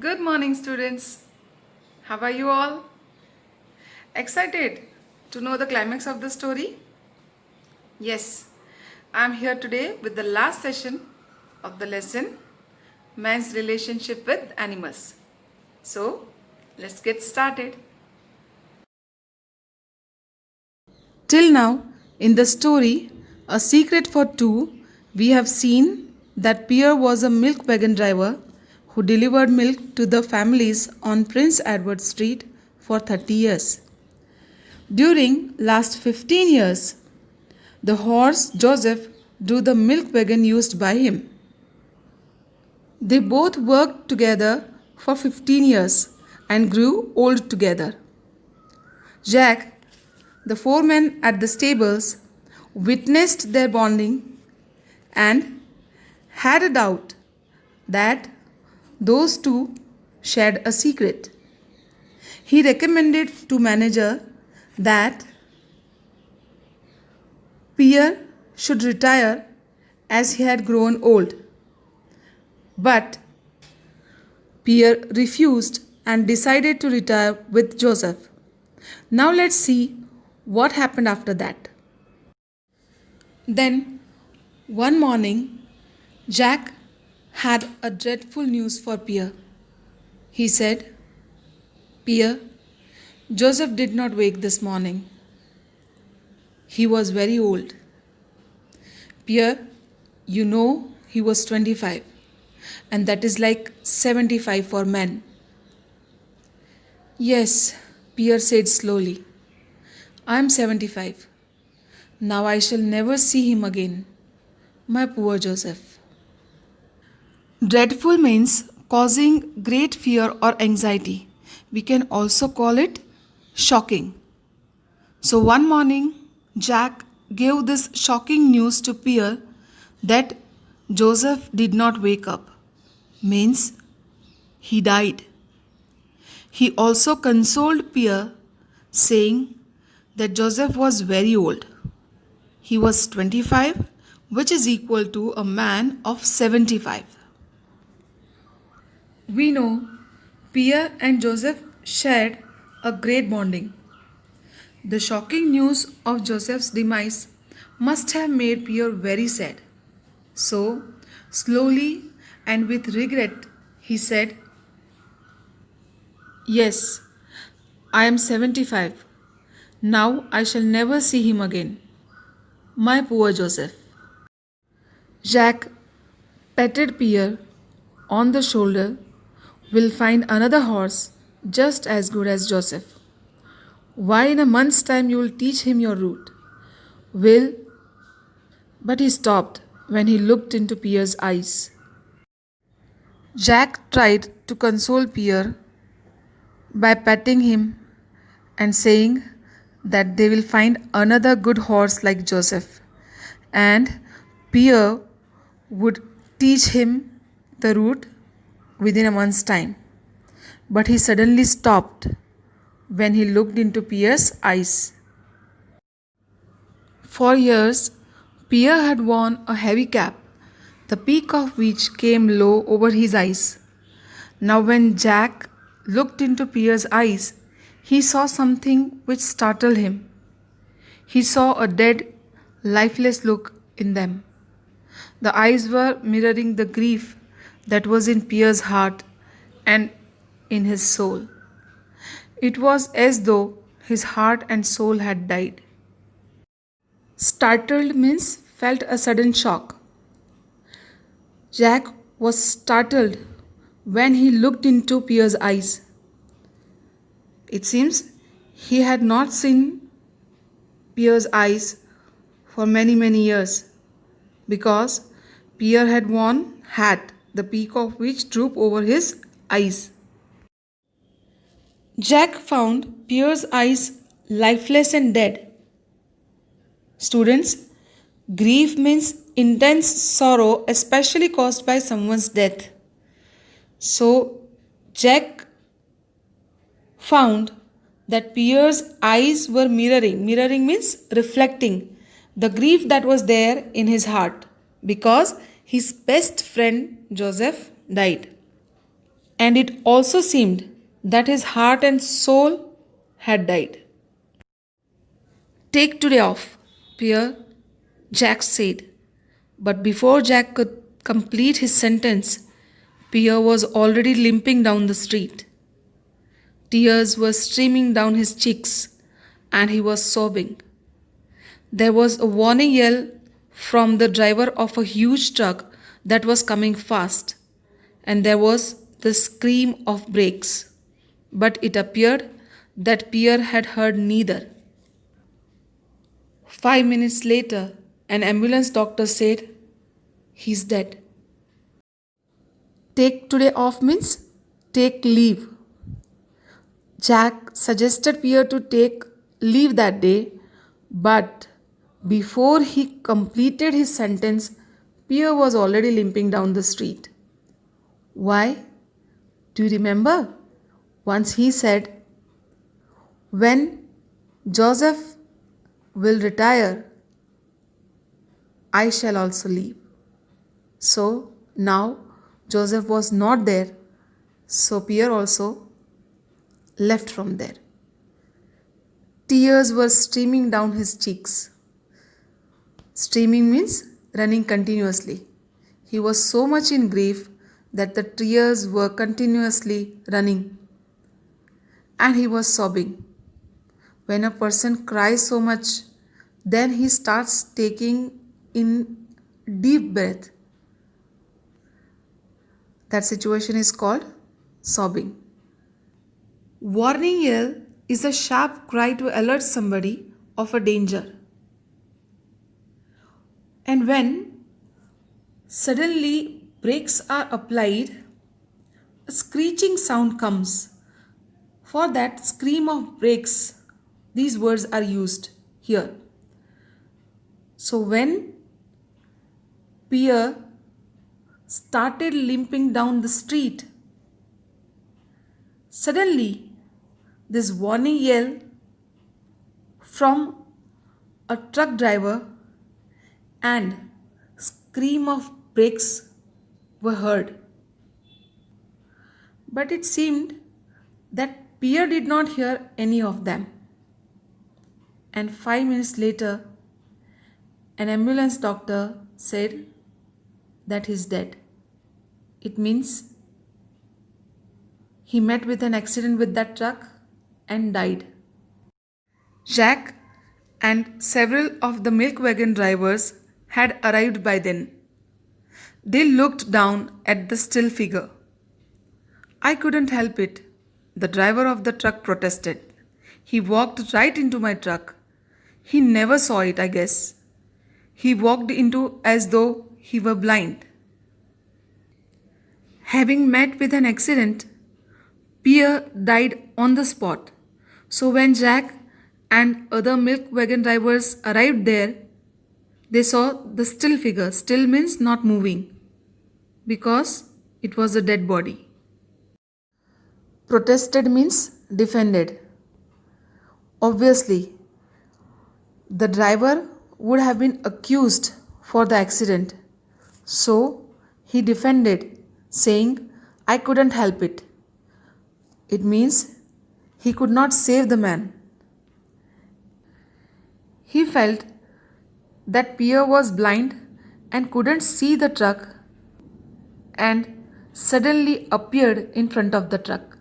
Good morning, students. How are you all? Excited to know the climax of the story? Yes, I'm here today with the last session of the lesson Man's Relationship with Animals. So, let's get started. Till now, in the story, A Secret for Two, we have seen that Pierre was a milk wagon driver who delivered milk to the families on Prince Edward Street for 30 years. During last 15 years, the horse Joseph drew the milk wagon used by him. They both worked together for 15 years and grew old together. Jack, the foreman at the stables, witnessed their bonding and had a doubt that those two shared a secret. He recommended to manager that Pierre should retire as he had grown old. But Pierre refused and decided to retire with Joseph. Now let's see what happened after that. Then, one morning, Jack had a dreadful news for Pierre. He said, Pierre, Joseph did not wake this morning. He was very old. Pierre, you know he was 25, and that is like 75 for men. Yes, Pierre said slowly. I am 75. Now I shall never see him again. My poor Joseph. Dreadful means causing great fear or anxiety. We can also call it shocking. So one morning, Jack gave this shocking news to Pierre that Joseph did not wake up. Means he died. He also consoled Pierre, saying that Joseph was very old. He was 25, which is equal to a man of 75. We know Pierre and Joseph shared a great bonding. The shocking news of Joseph's demise must have made Pierre very sad. So, slowly and with regret, he said, Yes, I am 75. Now I shall never see him again. My poor Joseph. Jacques patted Pierre on the shoulder. We'll find another horse just as good as Joseph. Why, in a month's time, you will teach him your route. Will, but he stopped when he looked into Pierre's eyes. Jack tried to console Pierre by patting him and saying that they will find another good horse like Joseph, and Pierre would teach him the route within a month's time. But he suddenly stopped when he looked into Pierre's eyes. For years, Pierre had worn a heavy cap, the peak of which came low over his eyes. Now, when Jack looked into Pierre's eyes, he saw something which startled him. He saw a dead, lifeless look in them. The eyes were mirroring the grief that was in Pierre's heart and in his soul. It was as though his heart and soul had died. Startled means felt a sudden shock. Jack was startled when he looked into Pierre's eyes. It seems he had not seen Pierre's eyes for many years because Pierre had worn hat, the peak of which drooped over his eyes. Jack found Pierre's eyes lifeless and dead. Students, grief means intense sorrow, especially caused by someone's death. So, Jack found that Pierre's eyes were mirroring. Mirroring means reflecting the grief that was there in his heart because his best friend Joseph died. and it also seemed that his heart and soul had died. Take today off, Pierre, Jack said. But before Jack could complete his sentence, Pierre was already limping down the street. Tears were streaming down his cheeks, and he was sobbing. There was a warning yell from the driver of a huge truck that was coming fast, and there was the scream of brakes. But it appeared that Pierre had heard neither. 5 minutes later, an ambulance doctor said, "He's dead." Take today off means take leave. Jack suggested Pierre to take leave that day, but before he completed his sentence, Pierre was already limping down the street. Why? Do you remember? Once he said, "When Joseph will retire, I shall also leave." So now Joseph was not there, so Pierre also left from there. Tears were streaming down his cheeks. Streaming means running continuously. He was so much in grief that the tears were continuously running, and he was sobbing. When a person cries so much, then he starts taking in deep breath. That situation is called sobbing. Warning yell is a sharp cry to alert somebody of a danger. And when suddenly brakes are applied, a screeching sound comes. For that scream of brakes, these words are used here. So when Pierre started limping down the street, suddenly this warning yell from a truck driver and scream of brakes were heard. But it seemed that Pierre did not hear any of them. And 5 minutes later, an ambulance doctor said that he's dead. It means he met with an accident with that truck and died. Jack and several of the milk wagon drivers had arrived by then. They looked down at the still figure. "I couldn't help it," the driver of the truck protested. "He walked right into my truck. He never saw it, I guess. He walked into as though he were blind." Having met with an accident, Pierre died on the spot. So when Jack and other milk wagon drivers arrived there, they saw the still figure. Still means not moving, because it was a dead body. Protested means defended. Obviously, the driver would have been accused for the accident. So he defended, saying, "I couldn't help it." It means he could not save the man. He felt that Pierre was blind and couldn't see the truck and suddenly appeared in front of the truck.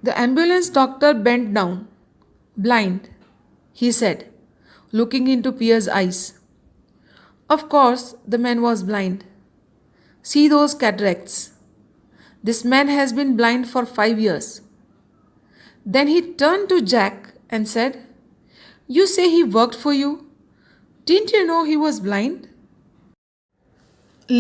The ambulance doctor bent down. "Blind," he said, looking into Pierre's eyes. Of course, the man was blind. "See those cataracts. This man has been blind for 5 years. Then he turned to Jack and said, "You say he worked for you. Didn't you know he was blind?"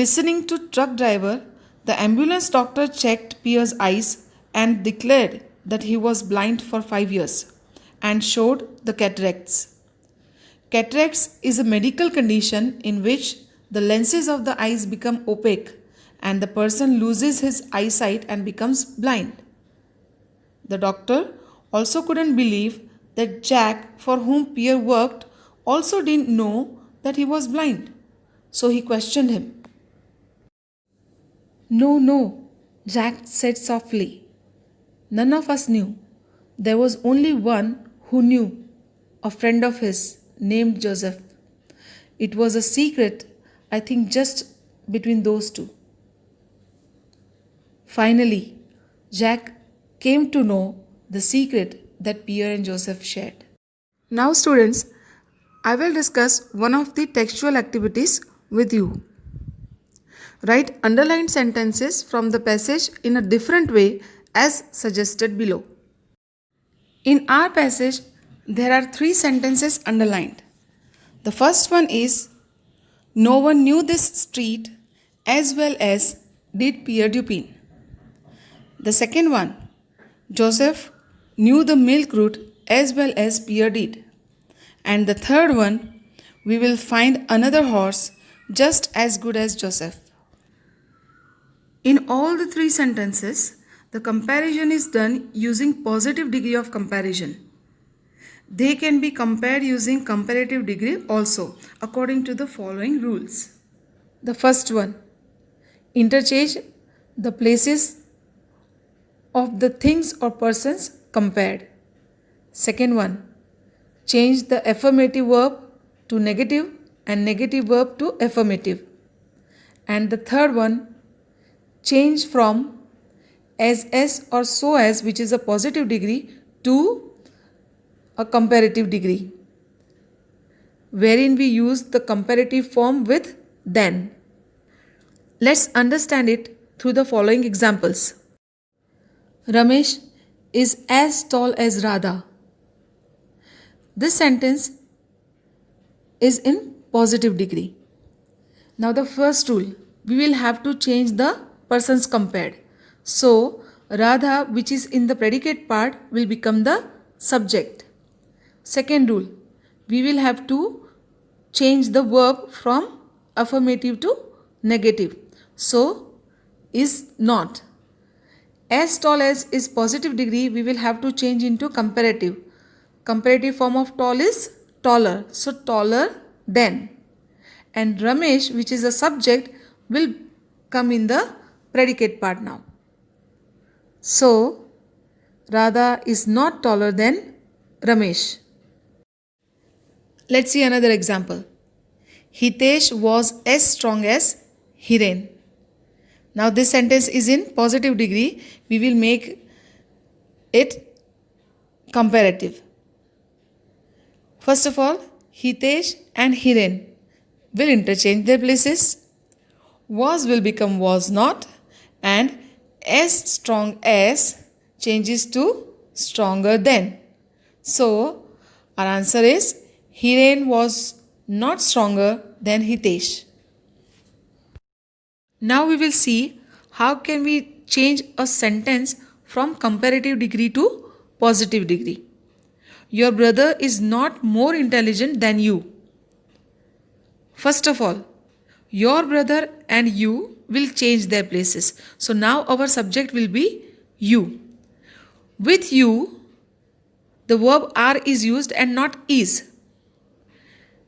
Listening to truck driver, the ambulance doctor checked Pierre's eyes and declared that he was blind for 5 years and showed the cataracts. Cataracts is a medical condition in which the lenses of the eyes become opaque and the person loses his eyesight and becomes blind. The doctor also couldn't believe that Jack, for whom Pierre worked, also didn't know that he was blind. So he questioned him. No, Jack said softly. None of us knew. There was only one who knew, a friend of his named Joseph. It was a secret, I think, just between those two. Finally, Jack came to know the secret that Pierre and Joseph shared. Now, students, I will discuss one of the textual activities with you. Write underlined sentences from the passage in a different way as suggested below. In our passage, there are 3 sentences underlined. The first one is, no one knew this street as well as did Pierre Dupin. The second one, Joseph knew the milk route as well as Pierre did. And the third one, we will find another horse just as good as Joseph. In all the 3 sentences, the comparison is done using positive degree of comparison. They can be compared using comparative degree also according to the following rules. The first one, interchange the places of the things or persons compared. Second one, change the affirmative verb to negative and negative verb to affirmative. And the third one, change from as or so as, which is a positive degree, to a comparative degree, wherein we use the comparative form with than. Let's understand it through the following examples. Ramesh is as tall as Radha. This sentence is in positive degree. Now the first rule, we will have to change the persons compared. So Radha, which is in the predicate part, will become the subject. Second rule, we will have to change the verb from affirmative to negative. So is not. As tall as is positive degree, we will have to change into comparative. Comparative form of tall is taller. So taller than. And Ramesh, which is a subject, will come in the predicate part now. So Radha is not taller than Ramesh. Let's see another example. Hitesh was as strong as Hiren. Now this sentence is in positive degree. We will make it comparative. First of all, Hitesh and Hiren will interchange their places. Was will become was not, and as strong as changes to stronger than. So our answer is Hiren was not stronger than Hitesh. Now we will see how can we change a sentence from comparative degree to positive degree. Your brother is not more intelligent than you. First of all, your brother and you will change their places. So now our subject will be you. With you, the verb are is used and not is.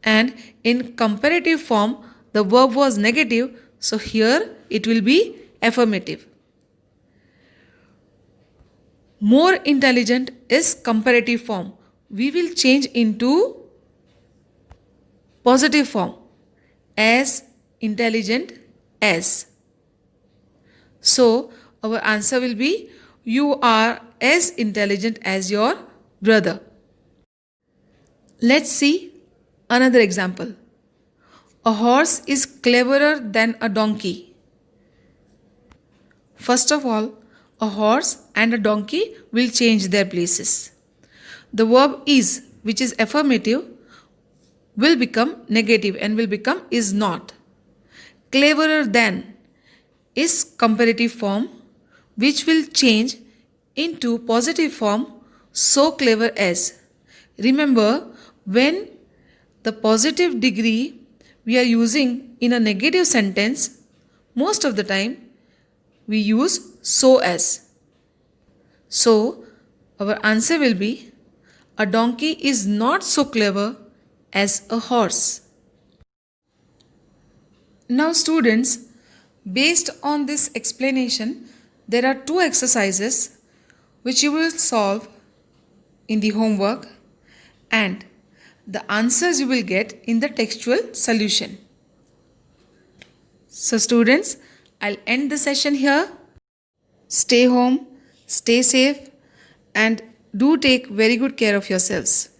And in comparative form, the verb was negative. So here it will be affirmative. More intelligent is comparative form. We will change into positive form. As intelligent as. So our answer will be you are as intelligent as your brother. Let's see another example. A horse is cleverer than a donkey. First of all, a horse and a donkey will change their places. The verb is, which is affirmative, will become negative and will become is not. Cleverer than is comparative form, which will change into positive form, so clever as. Remember, when the positive degree we are using in a negative sentence, most of the time we use so as. So our answer will be a donkey is not so clever as a horse. Now students, based on this explanation, there are two exercises which you will solve in the homework and the answers you will get in the textual solution. So students, I'll end the session here. Stay home, stay safe, and do take very good care of yourselves.